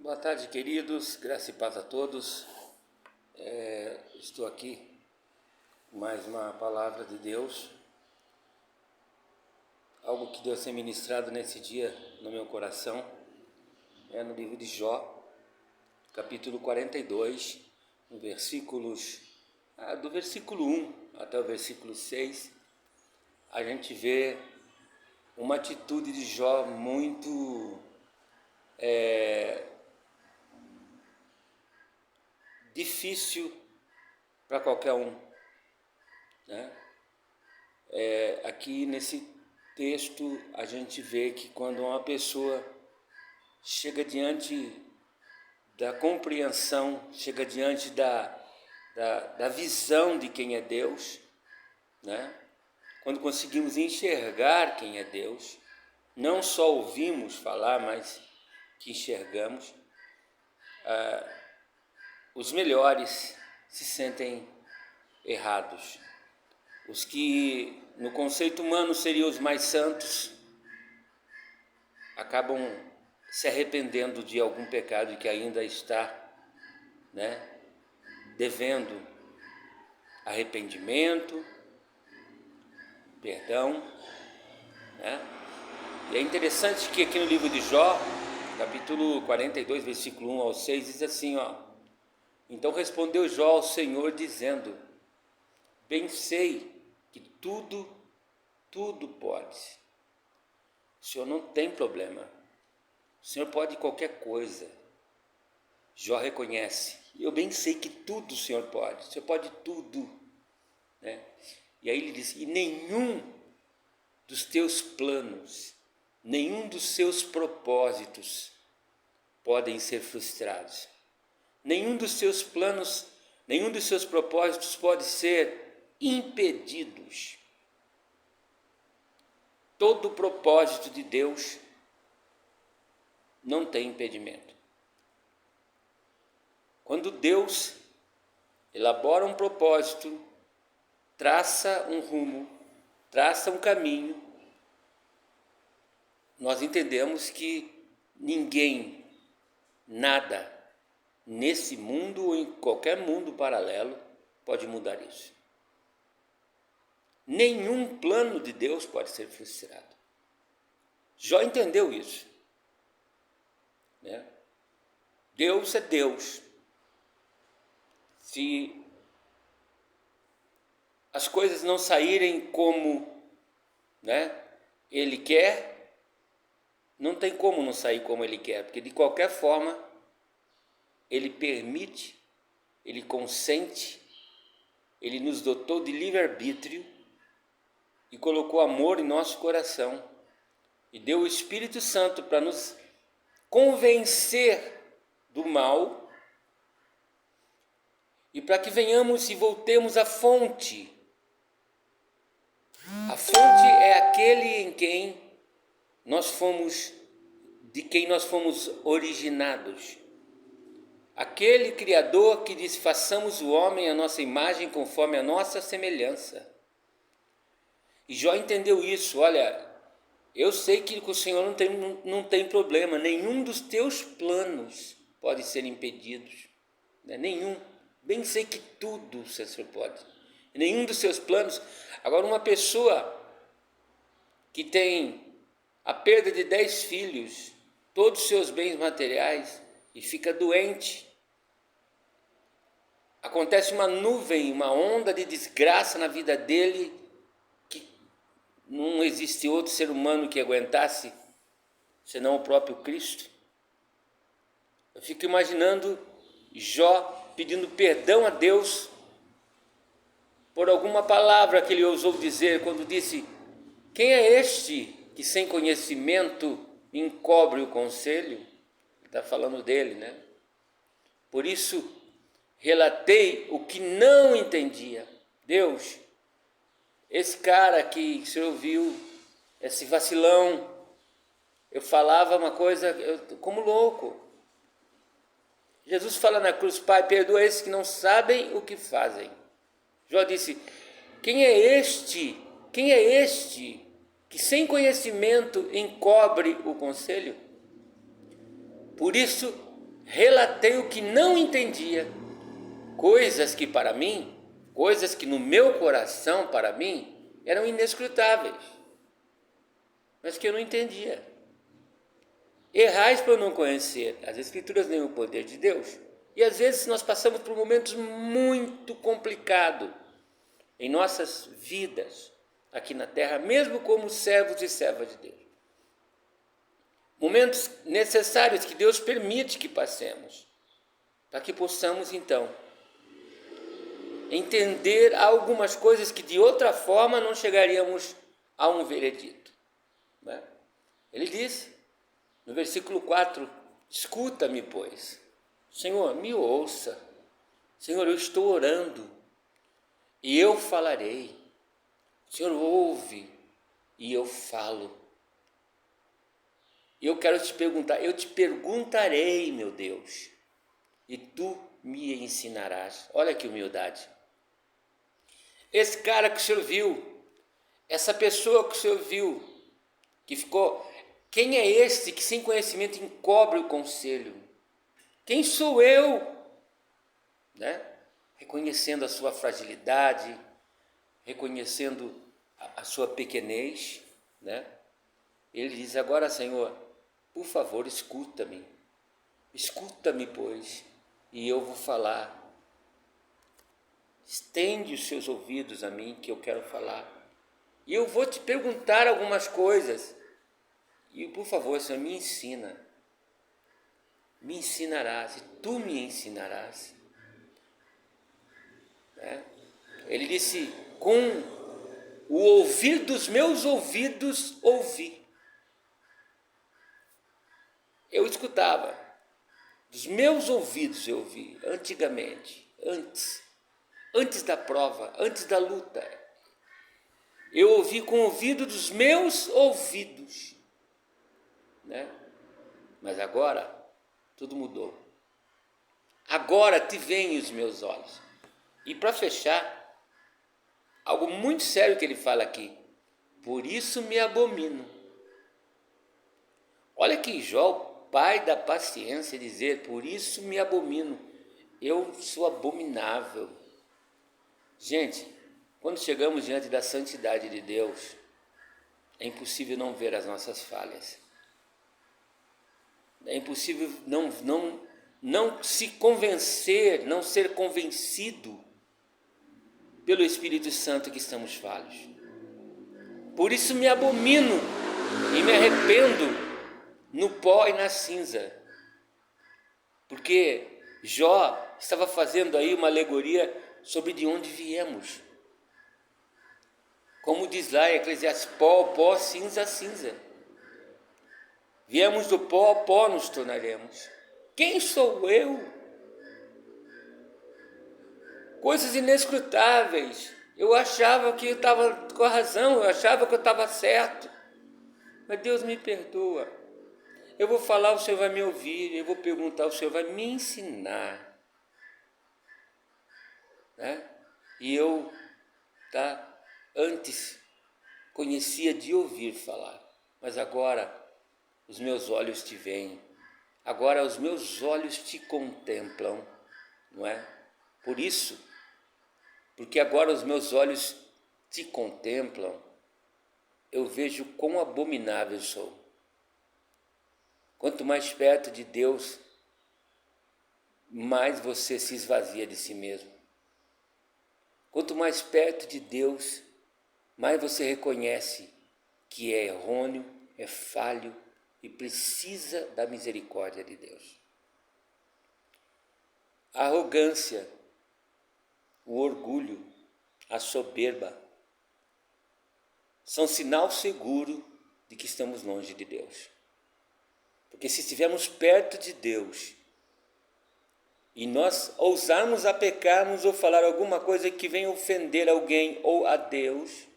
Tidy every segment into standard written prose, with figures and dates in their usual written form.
Boa tarde, queridos, graça e paz a todos. Estou aqui com mais uma palavra de Deus, algo que Deus tem ministrado nesse dia no meu coração, no livro de Jó, capítulo 42, no do versículo 1 até o versículo 6, a gente vê uma atitude de Jó muito difícil para qualquer um, né? Aqui nesse texto a gente vê que quando uma pessoa chega diante da compreensão, chega diante da visão de quem é Deus, né? Quando conseguimos enxergar quem é Deus, não só ouvimos falar, mas que enxergamos, os melhores se sentem errados. Os que no conceito humano seriam os mais santos acabam se arrependendo de algum pecado que ainda está, devendo arrependimento, perdão, E é interessante que aqui no livro de Jó, capítulo 42, versículo 1 ao 6, diz assim, Então respondeu Jó ao Senhor dizendo, bem sei que tudo pode. O Senhor não tem problema. O Senhor pode qualquer coisa. Jó reconhece. Eu bem sei que tudo o Senhor pode. O Senhor pode tudo. E aí ele diz, e nenhum dos teus planos, nenhum dos seus propósitos podem ser frustrados. Nenhum dos seus planos, nenhum dos seus propósitos pode ser impedidos. Todo propósito de Deus não tem impedimento. Quando Deus elabora um propósito, traça um rumo, traça um caminho, nós entendemos que ninguém, nada, nesse mundo ou em qualquer mundo paralelo, pode mudar isso. Nenhum plano de Deus pode ser frustrado. Jó entendeu isso. Deus é Deus. Se as coisas não saírem como Ele quer, não tem como não sair como Ele quer, porque de qualquer forma Ele permite, Ele consente, Ele nos dotou de livre-arbítrio e colocou amor em nosso coração e deu o Espírito Santo para nos convencer do mal e para que venhamos e voltemos à fonte. A fonte é aquele de quem nós fomos originados. Aquele Criador que disse, façamos o homem à nossa imagem conforme a nossa semelhança. E Jó entendeu isso, olha, eu sei que com o Senhor não tem problema, nenhum dos teus planos pode ser impedidos, nenhum, bem sei que tudo o Senhor pode, nenhum dos seus planos. Agora uma pessoa que tem a perda de 10 filhos, todos os seus bens materiais e fica doente, acontece uma nuvem, uma onda de desgraça na vida dele, que não existe outro ser humano que aguentasse, senão o próprio Cristo. Eu fico imaginando Jó pedindo perdão a Deus por alguma palavra que ele ousou dizer quando disse, quem é este que sem conhecimento encobre o conselho? Ele está falando dele, Por isso, relatei o que não entendia. Deus, esse cara que o Senhor viu, esse vacilão, eu falava uma coisa como louco. Jesus fala na cruz, Pai, perdoa esses que não sabem o que fazem. Jó disse, quem é este que sem conhecimento encobre o conselho? Por isso, relatei o que não entendia, coisas que para mim, coisas que no meu coração para mim eram inescrutáveis, mas que eu não entendia. Errais por não conhecer as Escrituras nem o poder de Deus. E às vezes nós passamos por momentos muito complicados em nossas vidas aqui na terra, mesmo como servos e servas de Deus. Momentos necessários que Deus permite que passemos, para que possamos então entender algumas coisas que de outra forma não chegaríamos a um veredito. Né? Ele disse no versículo 4, escuta-me, pois. Senhor, me ouça. Senhor, eu estou orando e eu falarei. Senhor, ouve e eu falo. E eu quero te perguntar, eu te perguntarei, meu Deus, e tu me ensinarás. Olha que humildade. Esse cara que o Senhor viu, essa pessoa que o Senhor viu, que ficou... Quem é este que sem conhecimento encobre o conselho? Quem sou eu? Né? Reconhecendo a sua fragilidade, reconhecendo a sua pequenez, né? Ele diz, agora, Senhor, por favor, escuta-me. Escuta-me, pois, e eu vou falar. Estende os seus ouvidos a mim, que eu quero falar. E eu vou te perguntar algumas coisas. E, por favor, Senhor, me ensina. Me ensinarás, e tu me ensinarás. Né? Ele disse, com o ouvir dos meus ouvidos, ouvi. Eu escutava. Dos meus ouvidos eu ouvi, antigamente, antes da prova, antes da luta. Eu ouvi com o ouvido dos meus ouvidos. Né? Mas agora tudo mudou. Agora te veem os meus olhos. E para fechar, algo muito sério que ele fala aqui. Por isso me abomino. Olha que Jó, pai da paciência, dizer, por isso me abomino. Eu sou abominável. Gente, quando chegamos diante da santidade de Deus, é impossível não ver as nossas falhas. É impossível não se convencer, não ser convencido pelo Espírito Santo que estamos falhos. Por isso me abomino e me arrependo no pó e na cinza. Porque Jó estava fazendo aí uma alegoria sobre de onde viemos. Como diz lá em Eclesiastes, pó, pó, cinza, cinza. Viemos do pó, pó nos tornaremos. Quem sou eu? Coisas inescrutáveis. Eu achava que eu estava com a razão, eu achava que eu estava certo. Mas Deus me perdoa. Eu vou falar, o Senhor vai me ouvir. Eu vou perguntar, o Senhor vai me ensinar. Né? E eu, antes conhecia de ouvir falar, mas agora os meus olhos te veem, agora os meus olhos te contemplam, não é? Por isso, porque agora os meus olhos te contemplam, eu vejo quão abominável sou. Quanto mais perto de Deus, mais você se esvazia de si mesmo. Quanto mais perto de Deus, mais você reconhece que é errôneo, é falho e precisa da misericórdia de Deus. A arrogância, o orgulho, a soberba são sinal seguro de que estamos longe de Deus. Porque se estivermos perto de Deus e nós ousarmos a pecarmos ou falar alguma coisa que venha ofender alguém ou a Deus,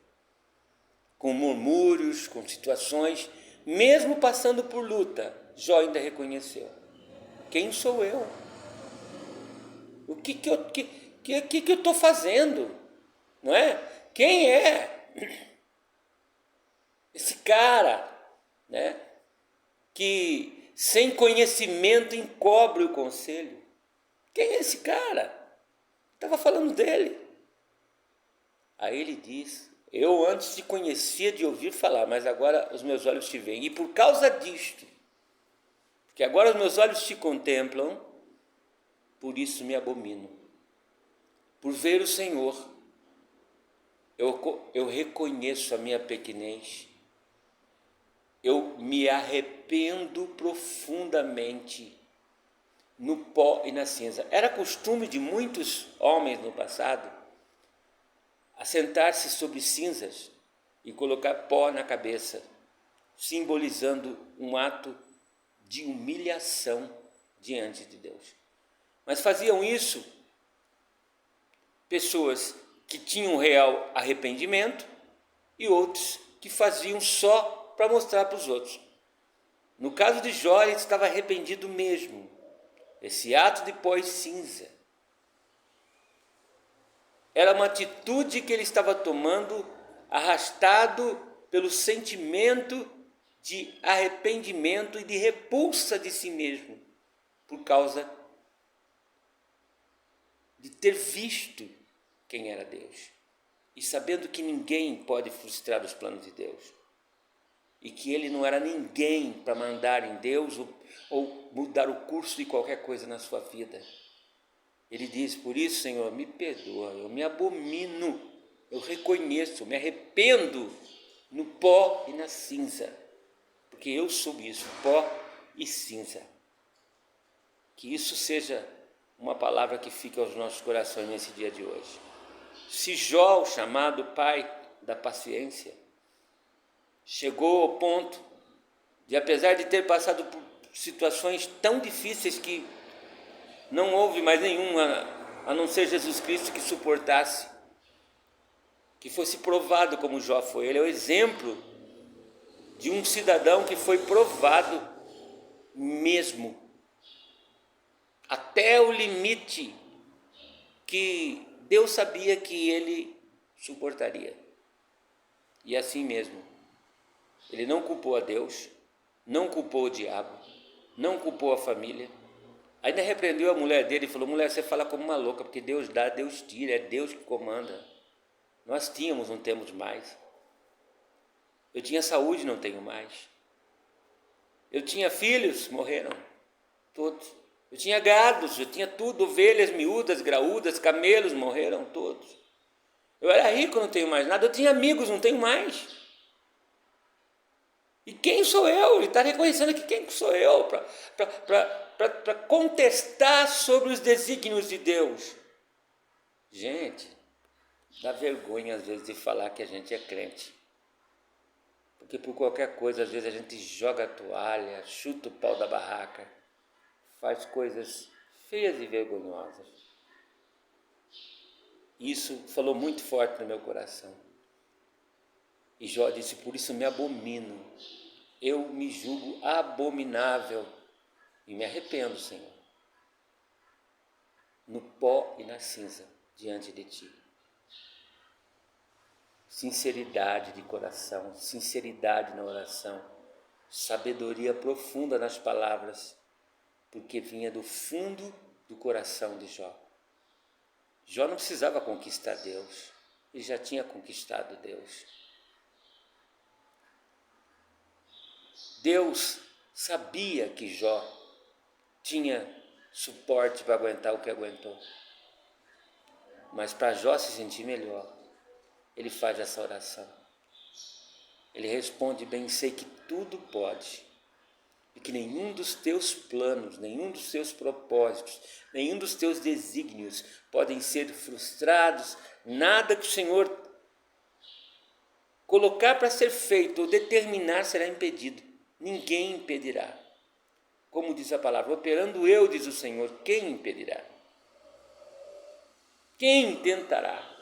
com murmúrios, com situações, mesmo passando por luta, Jó ainda reconheceu. Quem sou eu? O que eu estou fazendo? Não é? Quem é esse cara, né, que sem conhecimento encobre o conselho. Quem é esse cara? Estava falando dele. Aí ele diz: eu antes te conhecia de ouvir falar, mas agora os meus olhos te veem. E por causa disto, porque agora os meus olhos te contemplam, por isso me abomino. Por ver o Senhor, eu reconheço a minha pequenez. Eu me arrependo profundamente no pó e na cinza. Era costume de muitos homens no passado assentar-se sobre cinzas e colocar pó na cabeça, simbolizando um ato de humilhação diante de Deus. Mas faziam isso pessoas que tinham real arrependimento e outros que faziam só para mostrar para os outros. No caso de Jó, ele estava arrependido mesmo. Esse ato de pó e cinza era uma atitude que ele estava tomando, arrastado pelo sentimento de arrependimento e de repulsa de si mesmo, por causa de ter visto quem era Deus e sabendo que ninguém pode frustrar os planos de Deus e que ele não era ninguém para mandar em Deus ou mudar o curso de qualquer coisa na sua vida. Ele diz: por isso, Senhor, me perdoa, eu me abomino, eu reconheço, me arrependo no pó e na cinza, porque eu sou isso, pó e cinza. Que isso seja uma palavra que fique aos nossos corações nesse dia de hoje. Se Jó, o chamado pai da paciência, chegou ao ponto de, apesar de ter passado por situações tão difíceis que não houve mais nenhuma, a não ser Jesus Cristo, que suportasse, que fosse provado como Jó foi. Ele é o exemplo de um cidadão que foi provado mesmo, até o limite que Deus sabia que ele suportaria. E assim mesmo, ele não culpou a Deus, não culpou o diabo, não culpou a família. Ainda repreendeu a mulher dele e falou: mulher, você fala como uma louca, porque Deus dá, Deus tira, é Deus que comanda. Nós tínhamos, não temos mais. Eu tinha saúde, não tenho mais. Eu tinha filhos, morreram todos. Eu tinha gados, eu tinha tudo, ovelhas miúdas, graúdas, camelos, morreram todos. Eu era rico, não tenho mais nada. Eu tinha amigos, não tenho mais. E quem sou eu? Ele está reconhecendo que quem sou eu para contestar sobre os desígnios de Deus. Gente, dá vergonha às vezes de falar que a gente é crente. Porque por qualquer coisa, às vezes a gente joga a toalha, chuta o pau da barraca, faz coisas feias e vergonhosas. Isso falou muito forte no meu coração. E Jó disse: por isso me abomino, eu me julgo abominável e me arrependo, Senhor, no pó e na cinza diante de Ti. Sinceridade de coração, sinceridade na oração, sabedoria profunda nas palavras, porque vinha do fundo do coração de Jó. Jó não precisava conquistar Deus, ele já tinha conquistado Deus. Deus sabia que Jó tinha suporte para aguentar o que aguentou. Mas para Jó se sentir melhor, ele faz essa oração. Ele responde: bem sei que tudo pode, e que nenhum dos teus planos, nenhum dos teus propósitos, nenhum dos teus desígnios podem ser frustrados, nada que o Senhor colocar para ser feito ou determinar será impedido. Ninguém impedirá. Como diz a palavra: operando eu, diz o Senhor, quem impedirá? Quem tentará?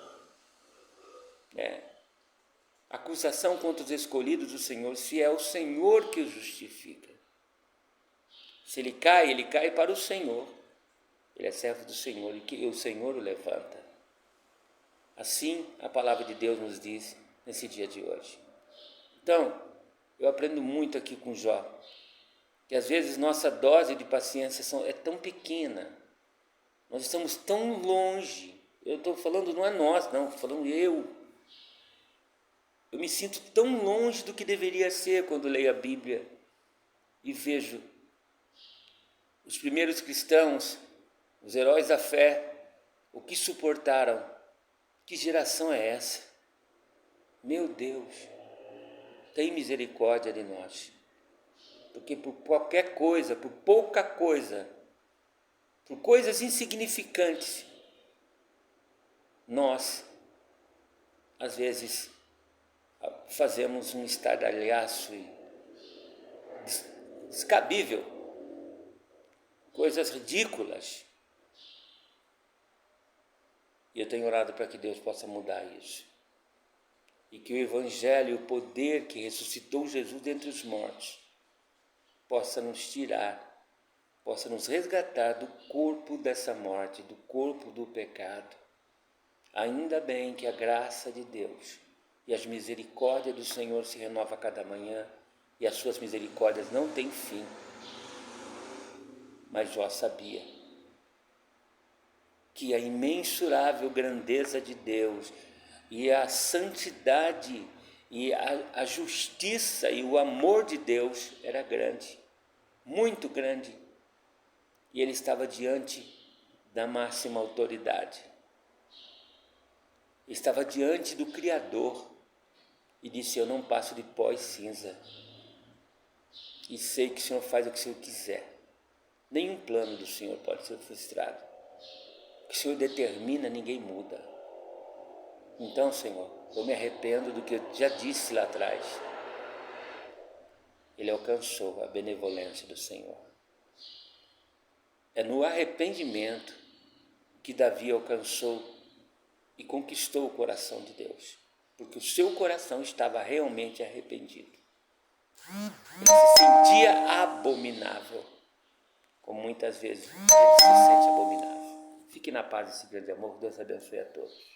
Acusação contra os escolhidos do Senhor, se é o Senhor que os justifica. Se ele cai para o Senhor. Ele é servo do Senhor e o Senhor o levanta. Assim a palavra de Deus nos diz nesse dia de hoje. Então, eu aprendo muito aqui com Jó. que às vezes nossa dose de paciência é tão pequena, nós estamos tão longe. Eu estou falando, não é nós, não, estou falando eu. Eu me sinto tão longe do que deveria ser quando leio a Bíblia e vejo os primeiros cristãos, os heróis da fé, o que suportaram. Que geração é essa? Meu Deus, tem misericórdia de nós, porque por qualquer coisa, por pouca coisa, por coisas insignificantes, nós, às vezes, fazemos um estardalhaço descabível, coisas ridículas. E eu tenho orado para que Deus possa mudar isso. E que o Evangelho, o poder que ressuscitou Jesus dentre os mortos, possa nos tirar, possa nos resgatar do corpo dessa morte, do corpo do pecado. Ainda bem que a graça de Deus e as misericórdias do Senhor se renovam a cada manhã, e as suas misericórdias não têm fim. Mas Jó sabia que a imensurável grandeza de Deus e a santidade e a justiça e o amor de Deus era grande, muito grande, e ele estava diante da máxima autoridade, estava diante do Criador e disse: eu não passo de pó e cinza, e sei que o Senhor faz o que o Senhor quiser, nenhum plano do Senhor pode ser frustrado, o que o Senhor determina ninguém muda. Então, Senhor, eu me arrependo do que eu já disse lá atrás. Ele alcançou a benevolência do Senhor. É no arrependimento que Davi alcançou e conquistou o coração de Deus, porque o seu coração estava realmente arrependido. Ele se sentia abominável, como muitas vezes a gente se sente abominável. Fique na paz desse grande amor, Deus abençoe a todos.